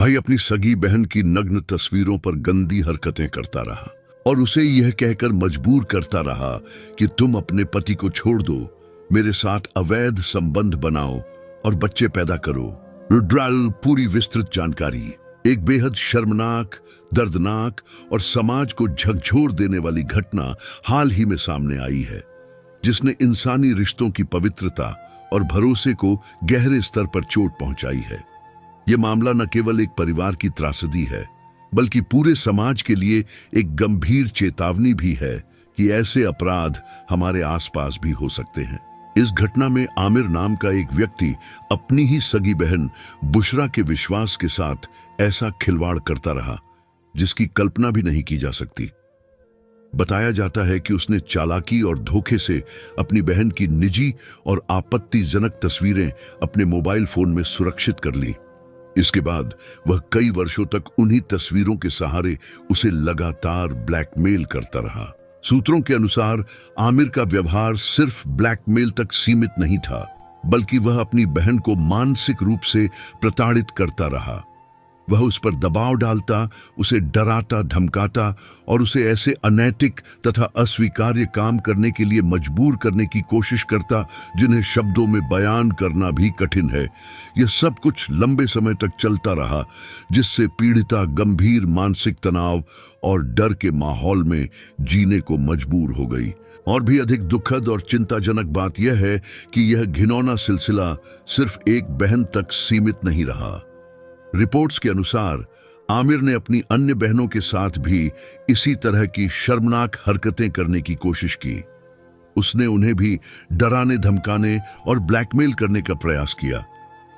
भाई अपनी सगी बहन की नग्न तस्वीरों पर गंदी हरकतें करता रहा और उसे यह कहकर मजबूर करता रहा कि तुम अपने पति को छोड़ दो, मेरे साथ अवैध संबंध बनाओ और बच्चे पैदा करो। रुद्राल पूरी विस्तृत जानकारी, एक बेहद शर्मनाक, दर्दनाक और समाज को झकझोर देने वाली घटना हाल ही में सामने आई है, जिसने इंसानी रिश्तों की पवित्रता और भरोसे को गहरे स्तर पर चोट पहुंचाई है। यह मामला न केवल एक परिवार की त्रासदी है, बल्कि पूरे समाज के लिए एक गंभीर चेतावनी भी है कि ऐसे अपराध हमारे आसपास भी हो सकते हैं। इस घटना में आमिर नाम का एक व्यक्ति अपनी ही सगी बहन बुशरा के विश्वास के साथ ऐसा खिलवाड़ करता रहा जिसकी कल्पना भी नहीं की जा सकती। बताया जाता है कि उसने चालाकी और धोखे से अपनी बहन की निजी और आपत्तिजनक तस्वीरें अपने मोबाइल फोन में सुरक्षित कर ली। इसके बाद वह कई वर्षों तक उन्हीं तस्वीरों के सहारे उसे लगातार ब्लैकमेल करता रहा। सूत्रों के अनुसार आमिर का व्यवहार सिर्फ ब्लैकमेल तक सीमित नहीं था, बल्कि वह अपनी बहन को मानसिक रूप से प्रताड़ित करता रहा। वह उस पर दबाव डालता, उसे डराता धमकाता और उसे ऐसे अनैतिक तथा अस्वीकार्य काम करने के लिए मजबूर करने की कोशिश करता जिन्हें शब्दों में बयान करना भी कठिन है। यह सब कुछ लंबे समय तक चलता रहा, जिससे पीड़िता गंभीर मानसिक तनाव और डर के माहौल में जीने को मजबूर हो गई। और भी अधिक दुखद और चिंताजनक बात यह है कि यह घिनौना सिलसिला सिर्फ एक बहन तक सीमित नहीं रहा। रिपोर्ट्स के अनुसार आमिर ने अपनी अन्य बहनों के साथ भी इसी तरह की शर्मनाक हरकतें करने की कोशिश की। उसने उन्हें भी डराने धमकाने और ब्लैकमेल करने का प्रयास किया,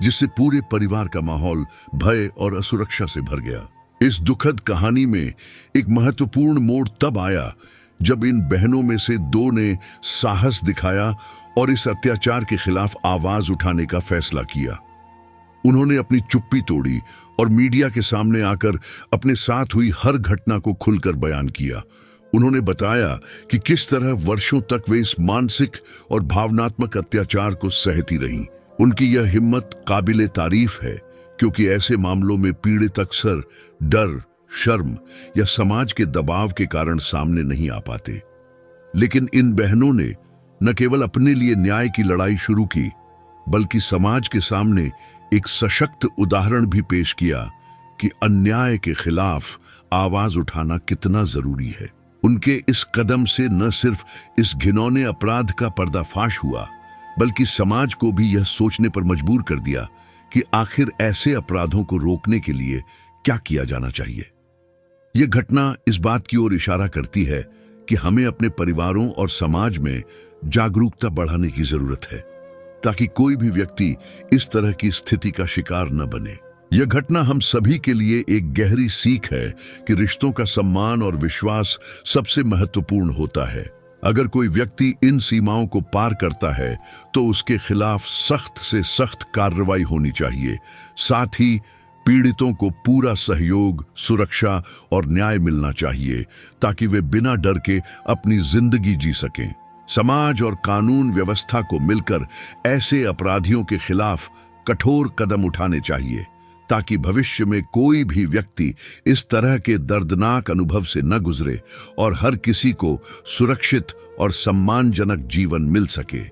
जिससे पूरे परिवार का माहौल भय और असुरक्षा से भर गया। इस दुखद कहानी में एक महत्वपूर्ण मोड़ तब आया जब इन बहनों में से दो ने साहस दिखाया और इस अत्याचार के खिलाफ आवाज उठाने का फैसला किया। उन्होंने अपनी चुप्पी तोड़ी और मीडिया के सामने आकर अपने साथ हुई हर घटना को खुलकर बयान किया। उन्होंने बताया कि किस तरह वर्षों तक वे इस मानसिक और भावनात्मक अत्याचार को सहती रहीं। उनकी यह हिम्मत काबिले तारीफ है, क्योंकि ऐसे मामलों में पीड़ित अक्सर डर, शर्म या समाज के दबाव के कारण सामने नहीं आ पाते। लेकिन इन बहनों ने न केवल अपने लिए न्याय की लड़ाई शुरू की, बल्कि समाज के सामने एक सशक्त उदाहरण भी पेश किया कि अन्याय के खिलाफ आवाज उठाना कितना जरूरी है। उनके इस कदम से न सिर्फ इस घिनौने अपराध का पर्दाफाश हुआ, बल्कि समाज को भी यह सोचने पर मजबूर कर दिया कि आखिर ऐसे अपराधों को रोकने के लिए क्या किया जाना चाहिए। यह घटना इस बात की ओर इशारा करती है कि हमें अपने परिवारों और समाज में जागरूकता बढ़ाने की जरूरत है, ताकि कोई भी व्यक्ति इस तरह की स्थिति का शिकार न बने। यह घटना हम सभी के लिए एक गहरी सीख है कि रिश्तों का सम्मान और विश्वास सबसे महत्वपूर्ण होता है। अगर कोई व्यक्ति इन सीमाओं को पार करता है तो उसके खिलाफ सख्त से सख्त कार्रवाई होनी चाहिए। साथ ही पीड़ितों को पूरा सहयोग, सुरक्षा और न्याय मिलना चाहिए, ताकि वे बिना डर के अपनी जिंदगी जी सकें। समाज और कानून व्यवस्था को मिलकर ऐसे अपराधियों के खिलाफ कठोर कदम उठाने चाहिए, ताकि भविष्य में कोई भी व्यक्ति इस तरह के दर्दनाक अनुभव से न गुजरे और हर किसी को सुरक्षित और सम्मानजनक जीवन मिल सके।